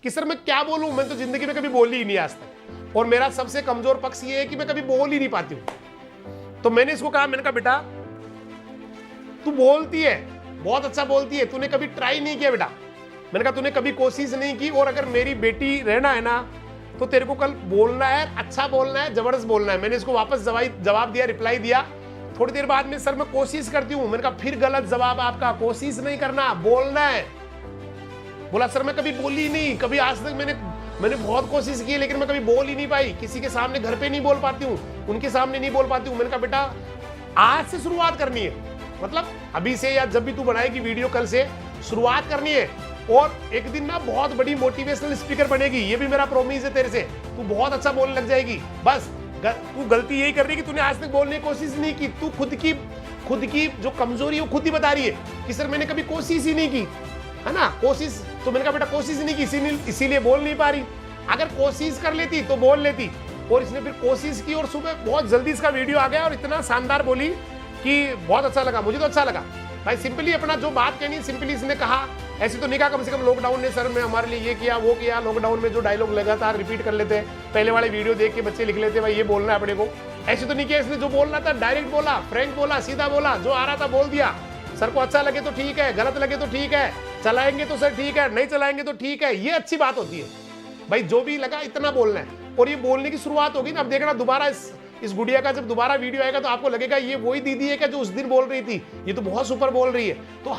कि सर मैं क्या बोलूं, मैं तो जिंदगी में कभी बोली ही नहीं आज तक, और मेरा सबसे कमजोर पक्ष ये है कि मैं कभी बोल ही नहीं पाती हूं। तो मैंने इसको कहा, मैंने कहा बेटा तू बोलती है, बहुत अच्छा बोलती है, तूने कभी ट्राई नहीं किया बेटा। मैंने कहा तूने कभी कोशिश नहीं की, और अगर मेरी बेटी रहना है ना तो तेरे को कल बोलना है, अच्छा बोलना है, जबरदस्त बोलना है। मैंने इसको वापस जवाब दिया, रिप्लाई दिया। थोड़ी देर बाद में, सर मैं कोशिश करती हूँ। मैंने कहा फिर गलत जवाब आपका, कोशिश नहीं करना, बोलना है। बोला सर मैं कभी बोली नहीं, कभी आज तक मैंने बहुत कोशिश की है, लेकिन मैं कभी बोल ही नहीं पाई, किसी के सामने घर पे नहीं बोल पाती हूँ, उनके सामने नहीं बोल पाती हूँ। मैंने कहा बेटा आज से शुरुआत करनी है, मतलब अभी से या जब भी तू बनाएगी वीडियो, कल से शुरुआत करनी है, और एक दिन ना बहुत बड़ी मोटिवेशनल स्पीकर बनेगी, ये भी मेरा प्रॉमिस है तेरे से। तू बहुत अच्छा बोलने लग जाएगी। बस तू गलती यही कर रही है कि तूने आज तक बोलने की कोशिश नहीं की। तू खुद की जो कमजोरी है वो खुद ही बता रही है कि सर मैंने कभी कोशिश ही नहीं की, है ना, कोशिश। तो मैंने कहा बेटा कोशिश नहीं की, इसीलिए बोल नहीं पा रही। अगर कोशिश कर लेती तो बोल लेती। और इसने फिर कोशिश की, और सुबह बहुत जल्दी इसका वीडियो आ गया, और इतना शानदार बोली कि बहुत अच्छा लगा, मुझे तो अच्छा लगा भाई। सिंपली अपना जो बात कहनी है सिंपली इसने कहा। ऐसे तो नहीं कहा कम से कम लॉकडाउन ने सर मैं हमारे लिए ये किया वो किया। लॉकडाउन में जो डायलॉग लगातार रिपीट कर लेते हैं, पहले वाले वीडियो देख के बच्चे लिख लेते हैं भाई ये बोलना है अपने को। ऐसे तो नहीं किया इसने, जो बोलना था डायरेक्ट बोला, फ्रैंक बोला, सीधा बोला, जो आ रहा था बोल दिया। सर को अच्छा लगे तो ठीक है, गलत लगे तो ठीक है, चलाएंगे तो सर ठीक है, नहीं चलाएंगे तो ठीक है। ये अच्छी बात होती है भाई, जो भी लगा इतना बोलना है। और ये बोलने की शुरुआत होगी ना, अब देखना दोबारा इस गुड़िया का जब दोबारा वीडियो आएगा तो आपको लगेगा ये वही दीदी है क्या जो उस दिन बोल रही थी, ये तो बहुत सुपर बोल रही है। तो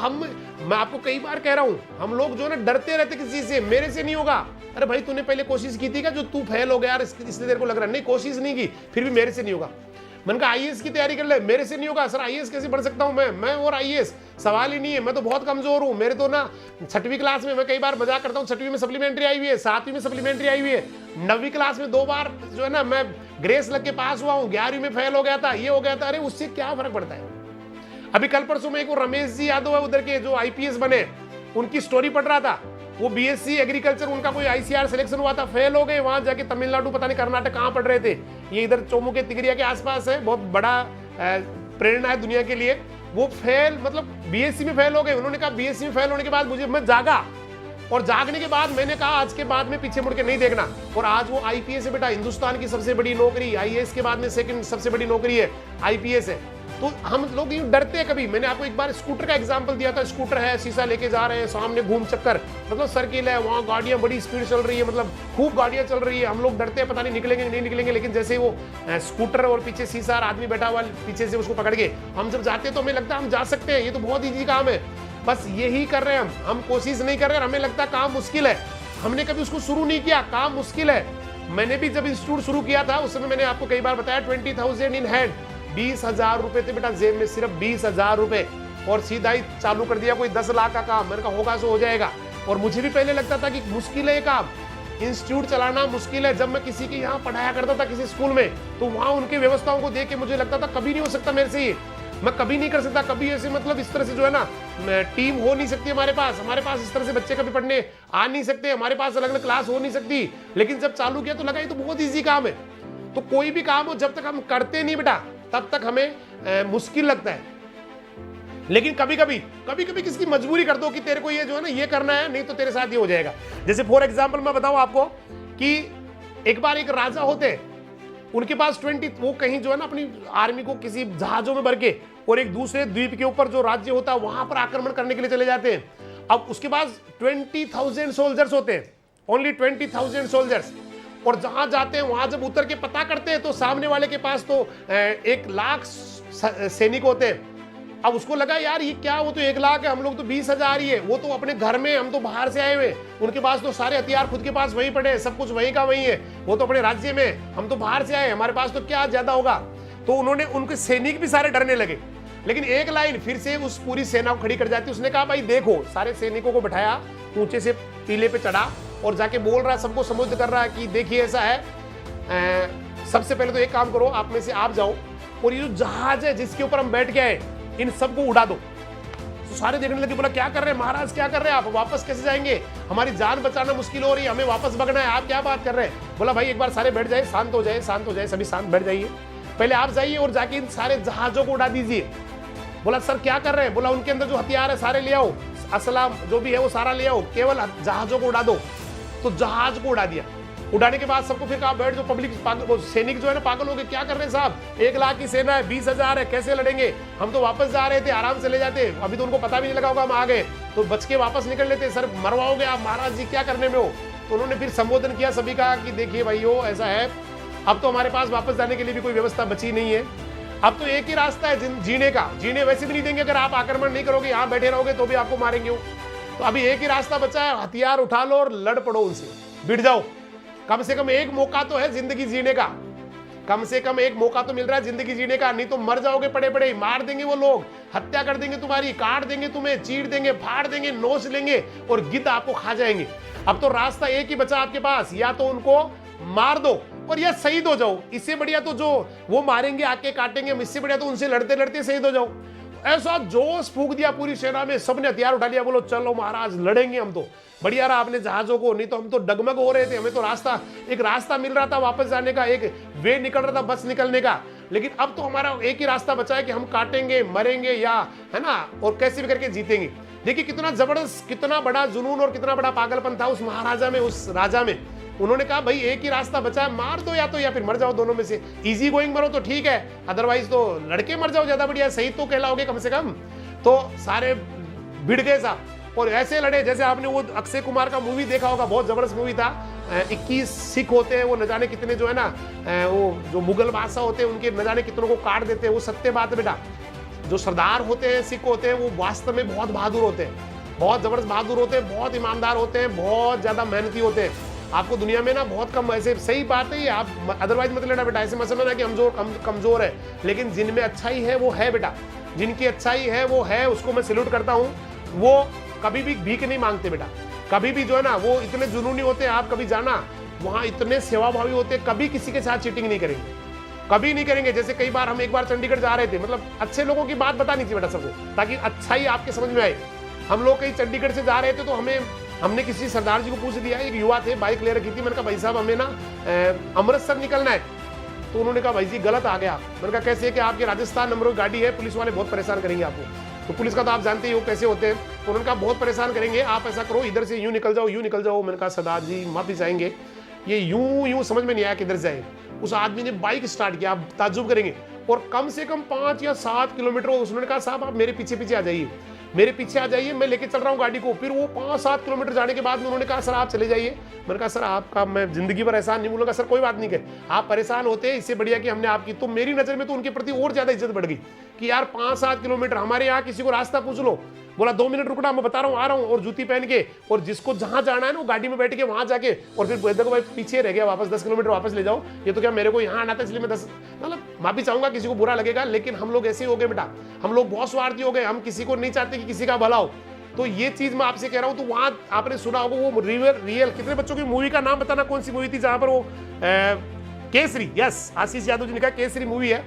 मैं आपको कई बार कह रहा हूं, हम लोग जो है ना डरते रहते किसी चीज से, मेरे से नहीं होगा। अरे भाई तूने पहले कोशिश की थी क्या, जो तू फेल हो गया यार इसलिए तेरे को लग रहा है, नहीं कोशिश नहीं की, फिर भी मेरे से नहीं होगा। मैंने कहा आईएएस की तैयारी कर ले, मेरे से नहीं होगा। सर आईएएस कैसे बढ़ सकता हूं मैं और आईएएस सवाल ही नहीं है, मैं तो बहुत कमजोर हूं। मेरे तो ना 6वीं क्लास में, मैं कई बार मजाक करता हूं, 6वीं में सप्लीमेंट्री आई हुई है, 7वीं में सप्लीमेंट्री आई हुई है, 9वीं क्लास में 2 बार जो है ना मैं ग्रेस लग के पास हुआ हूं, 11वीं में फेल हो गया था, ये हो गया था। अरे उससे क्या फर्क पड़ता है। अभी कल परसों में एक रमेश जी यादव है उधर के जो आईपीएस बने, उनकी स्टोरी पढ़ रहा था। वो बीएससी एग्रीकल्चर, उनका कोई आईसीआर सिलेक्शन हुआ था, फेल हो गए, वहां जाके तमिलनाडु पता नहीं कर्नाटक कहां पढ़ रहे थे, ये इधर चोमू के तिगरिया के आसपास है, बहुत बड़ा प्रेरणा है दुनिया के लिए। वो फेल, मतलब बीएससी में फेल हो गए। उन्होंने कहा बीएससी में फेल होने के बाद मैं जागा, और जागने के बाद मैंने कहा आज के बाद में पीछे मुड़ के नहीं देखना। और आज वो आईपीएस है बेटा, हिंदुस्तान की सबसे बड़ी नौकरी, आईएएस के बाद में सेकंड सबसे बड़ी नौकरी है आईपीएस है। तो हम लोग यूं डरते हैं कभी। मैंने आपको एक बार स्कूटर का एग्जांपल दिया था, स्कूटर है, शीशा लेके जा रहे हैं, सामने घूम चक्कर, मतलब सर्किल है, वहाँ गाड़ियां बड़ी स्पीड चल रही है, मतलब खूब गाड़ियां चल रही है, हम लोग डरते हैं पता नहीं निकलेंगे नहीं निकलेंगे। लेकिन जैसे ही वो स्कूटर और पीछे शीशा और आदमी बैठा हुआ पीछे से उसको पकड़ के हम जब जाते हैं तो हमें लगता है हम जा सकते हैं, ये तो बहुत ईजी काम है। बस यही कर रहे हैं हम कोशिश नहीं कर रहे, हमें लगता है काम मुश्किल है, हमने कभी उसको शुरू नहीं किया, काम मुश्किल है। मैंने भी जब इंस्टीट्यूट शुरू किया था उस समय मैंने आपको कई बार बताया 20,000 इन हैंड, 20,000 रुपए थे बेटा जेब में, सिर्फ 20,000 रुपए, और सीधा ही चालू कर दिया कोई 10 लाख का काम। मैंने कहा होगा सो हो जाएगा। और मुझे भी पहले लगता था कि मुश्किल है ये काम, इंस्टीट्यूट चलाना मुश्किल है। जब मैं किसी के यहाँ पढ़ाया करता था किसी स्कूल में, तो वहाँ उनकी व्यवस्थाओं को देख के मुझे लगता था कभी नहीं हो सकता मेरे से ये, मैं कभी नहीं कर सकता, कभी ऐसे मतलब इस तरह से जो है ना टीम हो नहीं सकती हमारे पास इस तरह से बच्चे कभी पढ़ने आ नहीं सकते, हमारे पास अलग अलग क्लास हो नहीं सकती। लेकिन जब चालू किया तो लगा ये तो बहुत ईजी काम है। तो कोई भी काम हो जब तक हम करते नहीं बेटा तब तक हमें मुश्किल लगता है। लेकिन कभी कभी किसकी मजबूरी कर दो कि तेरे को ये जो है ना ये करना है, नहीं तो तेरे साथ ये हो जाएगा। जैसे फॉर एग्जांपल मैं बताऊं आपको कि एक बार एक राजा होते, उनके पास 20, वो कहीं जो है ना अपनी आर्मी को किसी जहाजों में भर के और एक दूसरे द्वीप के ऊपर जो राज्य होता है वहां पर आक्रमण करने के लिए चले जाते हैं। अब उसके पास 20,000 सोल्जर्स होते हैं, ओनली 20,000 सोल्जर्स। और जहां जाते हैं वहां जब उतर के पता करते हैं तो सामने वाले के पास तो 1 लाख सैनिक होते हैं। अब उसको लगा यार ये क्या, वो तो 1 लाख है, हम लोग तो 20,000 ही है, वो तो अपने घर में, हम तो बाहर से आए हुए, उनके पास तो सारे हथियार खुद के पास वहीं पड़े हैं, सब कुछ वहीं का वहीं है, वो तो अपने राज्य में, हम तो बाहर से आए, हमारे पास तो क्या ज्यादा होगा। तो उन्होंने, उनके सैनिक भी सारे डरने लगे। लेकिन एक लाइन फिर से उस पूरी सेना को खड़ी कर जाती, उसने कहा भाई देखो, सारे सैनिकों को बिठाया, ऊंचे से टीले पे चढ़ा और जाके बोल रहा है, सबको संबोधित कर रहा है कि देखिए ऐसा है, सबसे पहले तो एक काम करो, आप में से आप जाओ और ये जो जहाज है जिसके ऊपर हम बैठ के आए इन सबको उड़ा दो। तो सारे देखने लगे, बोला क्या कर रहे हैं महाराज, क्या कर रहे हैं आप, वापस कैसे जाएंगे, हमारी जान बचाना मुश्किल हो रही है, हमें वापस भगना है, आप क्या बात कर रहे हैं। बोला भाई एक बार सारे बैठ जाए, शांत हो जाए, शांत हो जाए, सभी शांत बैठ जाइए, पहले आप जाइए और जाके इन सारे जहाजों को उड़ा दीजिए। बोला सर क्या कर रहे हैं, बोला उनके अंदर जो हथियार है सारे ले आओ, असला जो भी है वो सारा ले आओ, केवल जहाजों को उड़ा दो। तो जहाज को उड़ा दिया। उड़ाने के बाद सबको फिर कहा बैठ, जो पब्लिक पागल, सैनिक जो है ना पागल हो गए, क्या कर रहे हैं साहब, 1 लाख की सेना है, 20,000 है, कैसे लड़ेंगे, हम तो वापस जा रहे थे, आराम से ले जाते, अभी तो उनको पता भी नहीं लगा होगा हम आ गए, तो बच के वापस निकल लेते, सर मरवाओगे आप महाराज जी, क्या करने में हो। तो उन्होंने फिर संबोधन किया सभी का कि देखिए भाइयों ऐसा है, अब तो हमारे पास वापस जाने के लिए भी कोई व्यवस्था बची नहीं है, अब तो एक ही रास्ता है जीने का, जीने वैसे भी नहीं देंगे, अगर आप आक्रमण नहीं करोगे, यहाँ बैठे रहोगे तो भी आपको मारेंगे। तो अभी एक ही रास्ता बचा है, हथियार उठा लो और लड़ पड़ो उनसे, भिड़ जाओ, कम से कम एक मौका तो है जिंदगी जीने का, कम से कम एक मौका तो मिल रहा है जिंदगी जीने का, नहीं तो मर जाओगे पड़े पड़े, मार देंगे वो लोग, हत्या कर देंगे तुम्हारी, काट देंगे तुम्हें, चीर देंगे, फाड़ देंगे, नोच लेंगे और गिद्ध आपको खा जाएंगे। अब तो रास्ता एक ही बचा आपके पास, या तो उनको मार दो और या शहीद हो जाओ, इससे बढ़िया तो जो वो मारेंगे आके काटेंगे, इससे बढ़िया तो उनसे लड़ते लड़ते शहीद हो जाओ। ऐसा जोश फूंक दिया पूरी सेना में, सबने हथियार उठा लिया, बोलो चलो महाराज लड़ेंगे हम तो, बढ़िया रहा आपने जहाजों को, नहीं तो हम तो डगमग हो रहे थे, हमें तो एक रास्ता मिल रहा था वापस जाने का, एक वे निकल रहा था बस निकलने का, लेकिन अब तो हमारा एक ही रास्ता बचा है कि हम काटेंगे, मरेंगे, या है ना, और कैसे भी करके जीतेंगे। देखिए कितना जबरदस्त, कितना बड़ा जुनून और कितना बड़ा पागलपन था उस महाराजा में, उस राजा में। उन्होंने कहा भाई एक ही रास्ता बचा है, मार दो या फिर मर जाओ, दोनों में से इजी गोइंग मरो तो ठीक है, अदरवाइज तो लड़के मर जाओ, ज्यादा बढ़िया, सही तो कहलाओगे कम से कम। तो सारे भिड़ गए साहब और ऐसे लड़े जैसे आपने वो अक्षय कुमार का मूवी देखा होगा, बहुत जबरदस्त मूवी था, 21 सिख होते हैं, वो न जाने कितने जो है ना, वो जो मुगल बादशाह होते हैं उनके न जाने कितनों को काट देते हैं, वो सत्य बात है बेटा। जो सरदार होते हैं, सिख होते हैं, वो वास्तव में बहुत बहादुर होते हैं, बहुत जबरदस्त बहादुर होते हैं, बहुत ईमानदार होते हैं, बहुत ज्यादा मेहनती होते हैं। आपको दुनिया में ना बहुत कम ऐसे, सही बात है ये, आप अदरवाइज मत लेना बेटा, ऐसे मत समझना कि हम कमजोर है, लेकिन जिनमें अच्छाई है वो है बेटा, जिनकी अच्छाई है वो है, उसको मैं सैल्यूट करता हूँ। वो कभी भी भीख नहीं मांगते बेटा, कभी भी जो है ना वो इतने जुनूनी होते हैं, आप कभी जाना वहाँ इतने सेवाभावी होते हैं, कभी किसी के साथ चीटिंग नहीं करेंगे, कभी नहीं करेंगे। जैसे कई बार हम एक बार चंडीगढ़ जा रहे थे, मतलब अच्छे लोगों की बात बतानी थी बेटा सबको, ताकि अच्छाई आपके समझ में आए। हम लोग कहीं चंडीगढ़ से जा रहे थे तो हमने किसी सरदार जी को पूछ लिया, एक युवा थे, बाइक ले रखी थी, मैंने कहा भाई साहब हमें ना अमृतसर निकलना है। तो उन्होंने कहा भाई जी गलत आ गया। मैंने कहा कैसे, कि आपके राजस्थान नंबर की गाड़ी है, पुलिस वाले बहुत परेशान करेंगे आपको। तो पुलिस का तो आप जानते ही हो कैसे होते हैं। तो उन्होंने कहा बहुत परेशान करेंगे, आप ऐसा करो इधर से यूं निकल जाओ, यूं निकल जाओ। मैंने कहा सरदार जी माफी चाहेंगे, ये यूं समझ में नहीं आया किधर जाए। उस आदमी ने बाइक स्टार्ट किया, आप ताज्जुब करेंगे, और कम से कम 5 या 7 किलोमीटर उसने कहा साहब आप मेरे पीछे पीछे आ जाइए, मेरे पीछे आ जाइए, मैं लेके चल रहा हूँ गाड़ी को। फिर वो 5-7 किलोमीटर जाने के बाद उन्होंने कहा सर आप चले जाइए। मैंने कहा सर आपका मैं जिंदगी भर एहसान नहीं भूलूंगा। सर कोई बात नहीं, कहे आप परेशान होते हैं, इससे बढ़िया कि हमने आपकी। तो मेरी नजर में तो उनके प्रति और ज्यादा इज्जत बढ़ गई कि यार 5-7 किलोमीटर, हमारे यहाँ किसी को रास्ता पूछ लो, बोला 2 मिनट रुकना, मैं बता रहा हूँ आ रहा हूँ, और जूती पहन के, और जिसको जहां जाना है ना वो गाड़ी में बैठ के वहां जाके, और फिर देखो भाई पीछे रह गया, वापस 10 किलोमीटर वापस ले जाओ। ये तो क्या मेरे को यहाँ आना था इसलिए मैं 10, मतलब माफी चाहूंगा, किसी को बुरा लगेगा, लेकिन हम लोग ऐसे ही हो गए बेटा, हम लोग बहुत स्वार्थी हो गए, हम किसी को नहीं चाहते कि किसी का भला हो। तो ये चीज मैं आपसे कह रहा हूं। तो वहां आपने सुना होगा वो रियल कितने बच्चों की मूवी का नाम बताना, कौन सी मूवी थी जहां पर वो केसरी, यस आशीष यादव जी ने कहा केसरी मूवी है,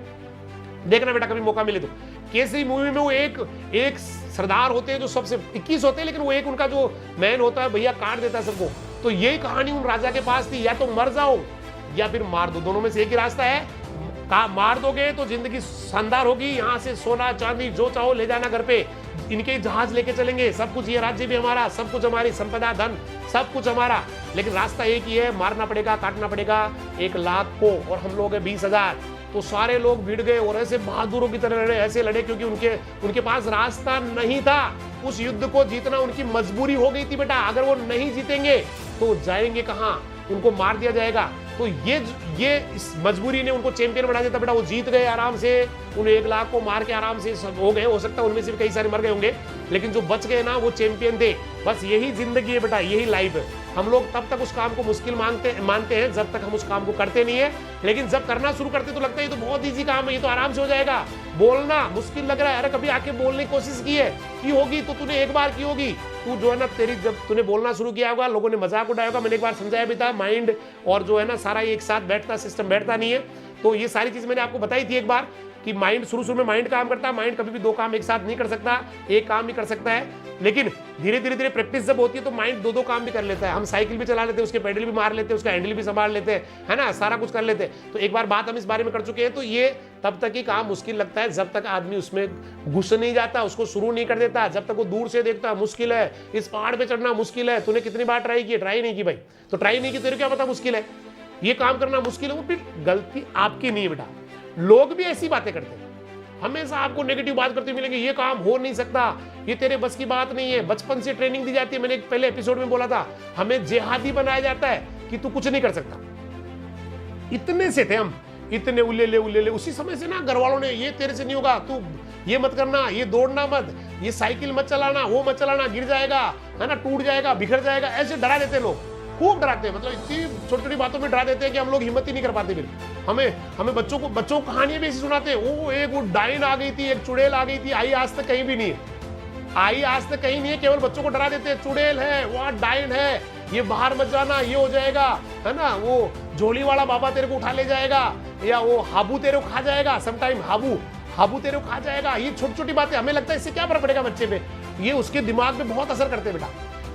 देखना बेटा कभी मौका मिले तो। केसरी मूवी में वो एक सरदार होते हैं जो सबसे 21 होते हैं, लेकिन वो एक उनका जो मैन होता है भैया काट देता है सबको। तो यही कहानी उन राजा के पास थी, या तो मर जाओ या फिर मार दो, दोनों में से एक ही रास्ता है। मार दोगे तो जिंदगी शानदार होगी, यहाँ से सोना चांदी जो चाहो ले जाना घर पे, इनके जहाज लेके चलेंगे, सब कुछ, ये राज्य भी हमारा, सब कुछ हमारी संपदा धन सब कुछ हमारा। लेकिन रास्ता एक ही है, मारना पड़ेगा, काटना पड़ेगा 1 लाख को, और हम लोग है 20,000। तो सारे लोग भिड़ गए और ऐसे बहादुरों की तरह लड़े, ऐसे लड़े क्योंकि उनके पास रास्ता नहीं था। उस युद्ध को जीतना उनकी मजबूरी हो गई थी बेटा। अगर वो नहीं जीतेंगे तो जाएंगे कहां, उनको मार दिया जाएगा। तो ये इस मजबूरी ने उनको चैंपियन बना दिया था बेटा। वो जीत गए आराम से, उन्हें 1 लाख को मार के आराम से हो गए। हो सकता है उनमें से भी कई सारे मर गए होंगे, लेकिन जो बच गए ना वो चैंपियन थे। बस यही जिंदगी है बेटा, यही लाइफ है। हम लोग तब तक उस काम को मुश्किल मानते हैं जब तक हम उस काम को करते नहीं है, लेकिन जब करना शुरू करते तो लगता है ये तो बहुत ईजी काम है, ये तो आराम से हो जाएगा। बोलना मुश्किल लग रहा है, अरे कभी आके बोलने की कोशिश की होगी तो तूने एक बार की होगी। तू जो है ना, जब तूने बोलना शुरू किया होगा लोगों ने मजाक उड़ाया होगा। मैंने एक बार समझाया भी था, माइंड और जो है ना सारा एक साथ बैठता, सिस्टम बैठता नहीं है। तो ये सारी चीज मैंने आपको बताई थी एक बार कि माइंड शुरू में माइंड काम करता है। माइंड कभी भी 2 काम एक साथ नहीं कर सकता, एक काम ही कर सकता है। लेकिन धीरे धीरे प्रैक्टिस जब होती है तो माइंड 2 काम भी कर लेता है। हम साइकिल भी चला लेते हैं, उसके पेडल भी मार लेते हैं, उसका हैंडल भी संभाल लेते हैं, है ना, सारा कुछ कर लेते हैं। तो एक बार बात हम इस बारे में कर चुके हैं। तो ये तब तक ही काम मुश्किल लगता है जब तक आदमी उसमें घुस नहीं जाता, उसको शुरू नहीं कर देता। जब तक वो दूर से देखता मुश्किल है, इस पहाड़ पे चढ़ना मुश्किल है, तूने कितनी बार ट्राई की? ट्राई नहीं की भाई, तो ट्राई नहीं की, तेरे क्या पता मुश्किल है, ये काम करना मुश्किल है। वो फिर गलती आपकी नहीं बेटा। लोग भी ऐसी बातें करते हैं, हमेशा आपको नेगेटिव बात करते मिलेंगे, ये काम हो नहीं सकता, ये तेरे बस की बात नहीं है। बचपन से ट्रेनिंग दी जाती है, मैंने पहले एपिसोड में बोला था, हमें जिहादी बनाया जाता है कि तू कुछ नहीं कर सकता। इतने से थे हम, इतने उल्ले, उसी समय से ना घर वालों ने, ये तेरे से नहीं होगा, तू ये मत करना, ये दौड़ना मत, ये साइकिल मत चलाना, वो मत चलाना, गिर जाएगा, है ना, टूट जाएगा, बिखर जाएगा, ऐसे डरा देते लोग, खूब डराते हैं। मतलब इतनी छोटी छोटी बातों में डरा देते हैं कि हम लोग हिम्मत ही नहीं कर पाते। फिर हमें बच्चों को कहानियां भी ऐसी सुनाते हैं, वो डाइन आ गई थी, एक चुड़ैल आ गई थी, आई आज तक कहीं भी नहीं है, आई आज तक कहीं नहीं है, केवल बच्चों को डरा देते हैं, चुड़ैल है, वहां डाइन है, ये बाहर मत जाना, ये हो जाएगा, है ना, वो झोली वाला बाबा तेरे को उठा ले जाएगा, या वो हाबू तेरे को खा जाएगा, समटाइम हाबू तेरे को खा जाएगा। ये छोटी छोटी बातें, हमें लगता है इससे क्या फर्क पड़ेगा बच्चे पे, ये उसके दिमाग पे बहुत असर करते हैं बेटा।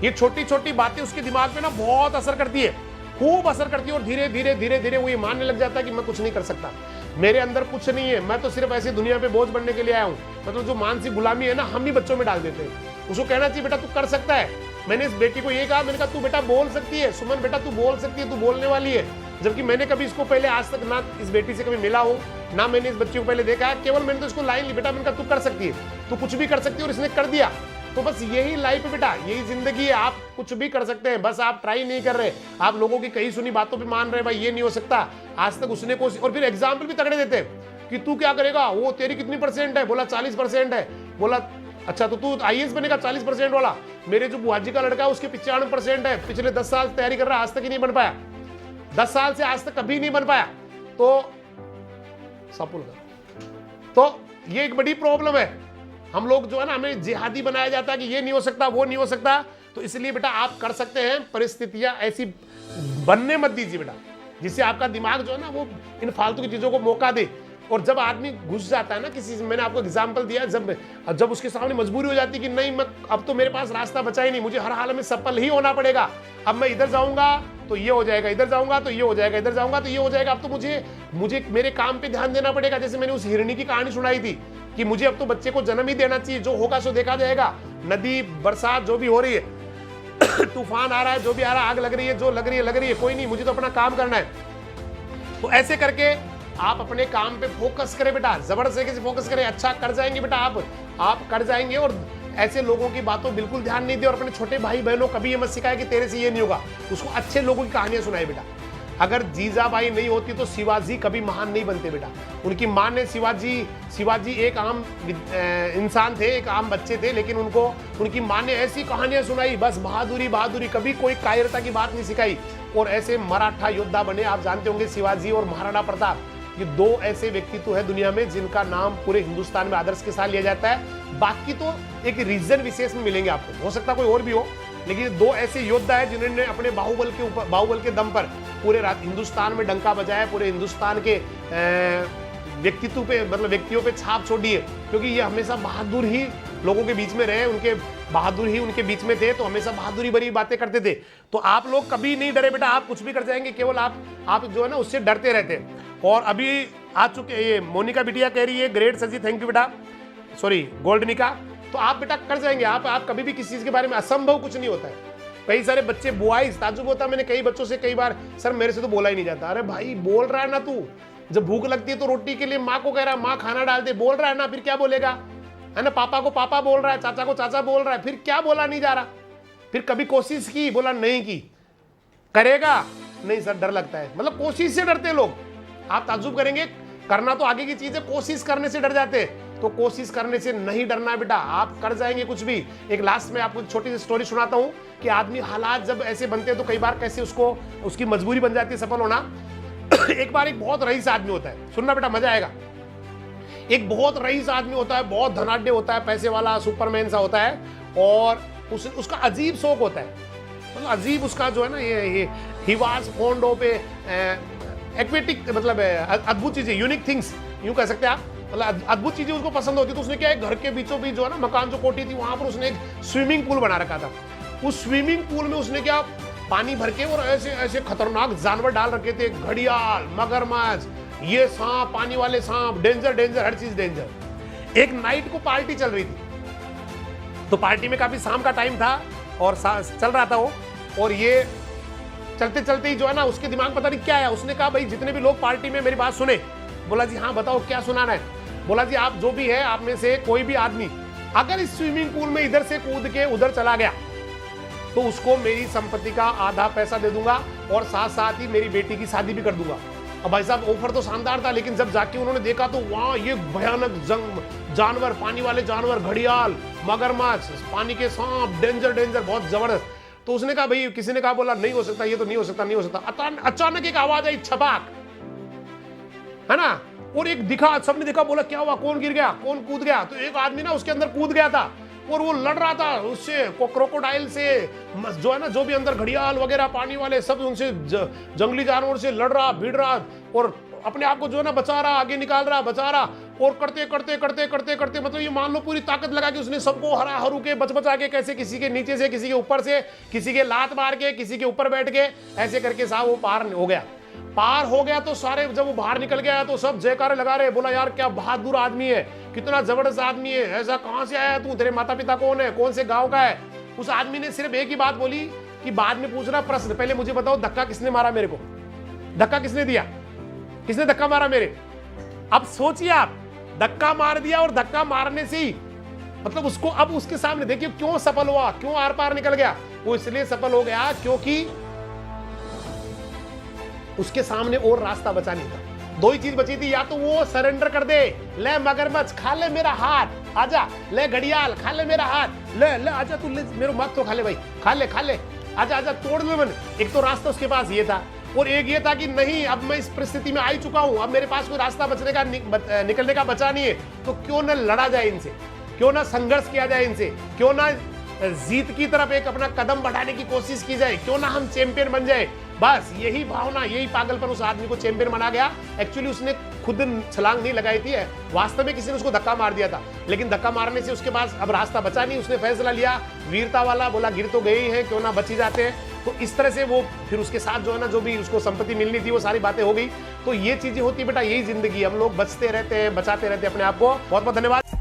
ये छोटी छोटी बातें उसके दिमाग पे ना बहुत असर करती है, खूब असर करती है, और धीरे धीरे वो ये मानने लग जाता है कि मैं कुछ नहीं कर सकता, मेरे अंदर कुछ नहीं है, मैं तो सिर्फ ऐसी दुनिया पे बोझ बनने के लिए आया हूँ। मतलब जो मानसिक गुलामी है ना, हम भी बच्चों में डाल देते हैं। उसको कहना चाहिए बेटा तू कर सकता है। मैंने इस बेटी को ये कहा, मैंने कहा तू बेटा बोल सकती है, सुमन बेटा तू बोल सकती है, तू बोलने वाली है। जबकि मैंने कभी इसको पहले आज तक ना इस बेटी से कभी मिला हूँ, ना मैंने इस बच्ची को पहले देखा है, केवल मैंने तो इसको लाइन ली, बेटा मैंने कहा तू कर सकती है, तू कुछ भी कर सकती है, और इसने कर दिया। तो बस यही लाइफ है बेटा, यही जिंदगी है, आप कुछ भी कर सकते हैं, बस आप ट्राई नहीं कर रहे, आप लोगों की कई सुनी बातों पे मान रहे, भाई ये नहीं हो सकता, आज तक उसने कोशिश, और फिर एग्जाम्पल भी तगड़े देते हैं कि तू क्या करेगा, वो तेरी कितनी % है, बोला 40% है, बोला अच्छा तो तू IAS बनेगा 40% वाला। मेरे जो बुआ जी का लड़का है उसके 95% है, पिछले 10 साल तैयारी कर रहा है, आज तक ही नहीं बन पाया, 10 साल से आज तक कभी नहीं बन पाया। तो सपुल कर, तो ये एक बड़ी प्रॉब्लम है। हम लोग जो है ना, हमें जिहादी बनाया जाता है कि ये नहीं हो सकता, वो नहीं हो सकता। तो इसलिए बेटा आप कर सकते हैं, परिस्थितियां ऐसी बनने मत दीजिए बेटा जिससे आपका दिमाग जो है ना वो इन फालतू की चीजों को मौका दे। और जब आदमी घुस जाता है ना किसी, मैंने आपको एग्जांपल दिया, जब उसके सामने मजबूरी हो जाती है कि नहीं मैं, अब तो मेरे पास रास्ता बचा ही नहीं, मुझे हर हाल में सफल ही होना पड़ेगा, अब मैं इधर जाऊंगा तो ये हो जाएगा, इधर जाऊंगा तो ये हो जाएगा, इधर जाऊंगा तो ये हो जाएगा, अब तो मुझे मेरे काम पे ध्यान देना पड़ेगा। जैसे मैंने उस हिरणी की कहानी सुनाई थी कि मुझे अब तो बच्चे को जन्म ही देना चाहिए, जो होगा सो देखा जाएगा, नदी बरसात जो भी हो रही है तूफान आ रहा है, जो भी आ रहा है, आग लग रही है, जो लग रही है, कोई नहीं, मुझे तो अपना काम करना है। तो ऐसे करके आप अपने काम पे फोकस करें बेटा, जबरदस्ती से फोकस करें, अच्छा कर जाएंगे बेटा, आप कर जाएंगे। और ऐसे लोगों की बातों बिल्कुल ध्यान नहीं दे, और अपने छोटे भाई बहनों कभी ये मत सिखाए कि तेरे से ये नहीं होगा, उसको अच्छे लोगों की कहानियां सुनाए बेटा। अगर जीजाबाई नहीं होती तो शिवाजी कभी महान नहीं बनते बेटा। उनकी मां ने शिवाजी एक आम इंसान थे, एक आम बच्चे थे, लेकिन उनकी मां ने ऐसी कहानियां सुनाई, बस बहादुरी, कभी कोई कायरता की बात नहीं सिखाई, और ऐसे मराठा योद्धा बने। आप जानते होंगे शिवाजी और महाराणा प्रताप, ये 2 ऐसे व्यक्तित्व है दुनिया में जिनका नाम पूरे हिंदुस्तान में आदर्श के साथ लिया जाता है। बाकी तो एक रीजन विशेष में मिलेंगे आपको, हो सकता कोई और भी हो, लेकिन 2 ऐसे योद्धा है जिन्होंने अपने बाहुबल के दम पर पूरे हिंदुस्तान में डंका बजाया, पूरे हिंदुस्तान के व्यक्तित्व पे, मतलब व्यक्तियों पे छाप छोड़ी है, क्योंकि ये हमेशा बहादुर ही लोगों के बीच में रहे, बहादुर ही उनके बीच में थे, तो हमेशा बहादुरी भरी बातें करते थे। तो आप लोग कभी नहीं डरे बेटा, आप कुछ भी कर जाएंगे, केवल आप जो है ना उससे डरते रहते हैं। और अभी आ चुके, ये मोनिका बिटिया कह रही है, great sir ji, thank you बेटा, सॉरी गोल्डनिका। तो आप बेटा कर जाएंगे, आप कभी भी किसी चीज के बारे में, असंभव कुछ नहीं होता है। कई सारे बच्चे बुआईस ताजुब होता है, मैंने कई बच्चों से कई बार, सर मेरे से तो बोला ही नहीं जाता। अरे भाई बोल रहा है ना तू, जब भूख लगती है तो रोटी के लिए माँ को कह रहा है माँ खाना डाल दे, बोल रहा है ना, फिर क्या बोलेगा, है ना, पापा को पापा बोल रहा है, चाचा को चाचा बोल रहा है, फिर क्या बोला नहीं जा रहा। फिर कभी कोशिश की, बोला नहीं की, करेगा नहीं सर डर लगता है, मतलब कोशिश से डरते लोग। आप ताजुब करेंगे, करना तो आगे की चीज है, कोशिश करने से डर जाते हैं। तो कोशिश करने से नहीं डरना बेटा, आप कर जाएंगे कुछ भी। एक लास्ट में आपको छोटी सी स्टोरी सुनाता हूं कि आदमी हालात जब ऐसे बनते हैं तो कई बार कैसे उसकी मजबूरी बन जाती है सफल होना। एक बार एक बहुत रईस आदमी होता है, सुनना बेटा मजा आएगा। एक बहुत रईस आदमी होता है, बहुत धनाढ्य होता है, पैसे वाला सुपरमैन सा होता है, और उसका अजीब शौक होता है, मतलब अजीब उसका जो है ना, ये he was fond of aquatic, मतलब अद्भुत चीजें, यूनिक थिंग्स यूं कह सकते हैं आप, मतलब अद्भुत चीजें उसको पसंद होती। तो उसने क्या है, घर के बीचों बीच जो है ना मकान जो कोठी थी, वहां पर उसने एक स्विमिंग पूल बना रखा था। उस स्विमिंग पूल में उसने क्या पानी भर के और ऐसे ऐसे खतरनाक जानवर डाल रखे थे, घड़ियाल, मगरमच्छ, ये सांप, पानी वाले सांप, डेंजर डेंजर, हर चीज डेंजर। एक नाइट को पार्टी चल रही थी, तो पार्टी में काफी शाम का टाइम था और चल रहा था वो, और ये चलते चलते ही जो है ना उसके दिमाग पता नहीं क्या है, उसने कहा भाई जितने भी लोग पार्टी में मेरी बात सुने। बोला जी हाँ बताओ क्या सुनाना है। बोला जी आप जो भी है आप में से कोई भी आदमी अगर इस स्विमिंग पूल में इधर से कूद के उधर चला गया तो उसको मेरी संपत्ति का आधा पैसा दे दूंगा और साथ साथ ही मेरी बेटी की शादी भी कर दूंगा। अब भाई साहब ऑफर तो शानदार था, लेकिन जब जाके उन्होंने देखा तो वहां ये भयानक जानवर, पानी वाले जानवर, घड़ियाल, मगरमच्छ, पानी के सांप, डेंजर डेंजर, बहुत जबरदस्त। तो उसने कहा भाई, किसी ने कहा बोला नहीं हो सकता, ये तो नहीं हो सकता, नहीं हो सकता। अचानक एक आवाज आई, छपाक, है ना, और एक दिखा, सबने देखा, बोला क्या हुआ, कौन गिर गया, कौन कूद गया। तो एक आदमी ना उसके अंदर कूद गया था और वो लड़ रहा था उससे, क्रोकोडाइल से, जो है ना जो भी अंदर घड़ियाल वगैरह पानी वाले सब, उनसे जंगली जानवर से लड़ रहा, भिड़ रहा और अपने आप को जो है ना बचा रहा, आगे निकाल रहा, बचा रहा, और करते करते करते करते करते मतलब ये मान लो पूरी ताकत लगा के उसने सबको हरा हरू के बच बचा के, कैसे किसी के नीचे से, किसी के ऊपर से, किसी के लात मार के, किसी के ऊपर बैठ के, ऐसे करके साहब वो पार हो गया। पार हो गया तो सारे, जब वो बाहर निकल गया तो सब जयकारे लगा रहे, बोला यार क्या बहादुर आदमी है, कितना जबरदस्त आदमी है, ऐसा कहां से आया तू, तेरे माता पिता कौन है, कौन से गांव का है। उस आदमी ने सिर्फ एक ही बात बोली कि बाद में पूछ रहा प्रश्न, पहले मुझे बताओ धक्का किसने मारा मेरे को, धक्का किसने दिया, किसने धक्का मारा मेरे। अब सोचिए आप, धक्का मार दिया और धक्का मारने से ही मतलब उसको, अब उसके सामने देखिए क्यों सफल हुआ, क्यों आर पार निकल गया। वो इसलिए सफल हो गया क्योंकि उसके सामने और रास्ता बचा नहीं था। दो ही चीज बची थी, या तो वो सरेंडर कर दे, ले मगरमच्छ खा ले मेरा हाथ, आजा, ले घड़ियाल खा ले मेरा हाथ, ले ले आजा तू, ले मेरे मत तो खा ले भाई, खा ले आजा आजा, तोड़ ले मन। एक तो रास्ता उसके पास ये था, और एक ये था कि नहीं अब मैं इस परिस्थिति में आ ही चुका हूं, अब मेरे पास कोई रास्ता बचने का निकलने का बचा नहीं है, तो क्यों ना लड़ा जाए इनसे, क्यों ना संघर्ष किया जाए इनसे, क्यों ना जीत की तरफ एक अपना कदम बढ़ाने की कोशिश की जाए, क्यों ना हम चैंपियन बन जाए। बस यही भावना, यही पागलपन उस आदमी को चैंपियन बना गया। एक्चुअली उसने खुद छलांग नहीं लगाई थी, वास्तव में किसी ने उसको धक्का मार दिया था, लेकिन धक्का मारने से उसके पास अब रास्ता बचा नहीं। उसने फैसला लिया वीरता वाला, बोला गिर तो गए ही हैं, क्यों ना बची जाते हैं। तो इस तरह से वो फिर उसके साथ जो है ना, जो भी उसको संपत्ति मिलनी थी वो सारी बातें हो गई। तो ये चीजें होती बेटा, यही जिंदगी, हम लोग बचते रहते हैं, बचाते रहते हैं अपने आप को। बहुत बहुत धन्यवाद।